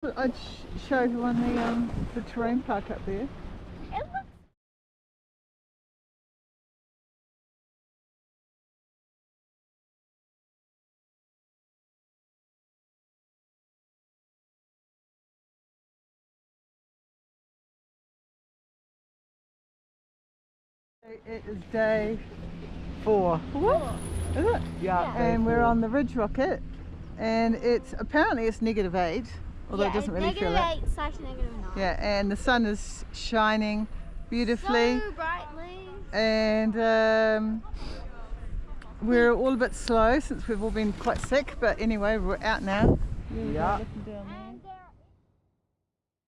I'd show everyone the terrain park up there. It looks It is day 4. What? Is it? Yeah. And we're on the Ridge Rocket, and apparently it's -8, although it doesn't really feel it. -8/-9. Yeah, and the sun is shining beautifully, So brightly. and we're all a bit slow since we've all been quite sick. But anyway, we're out now. Yeah. Looking down there.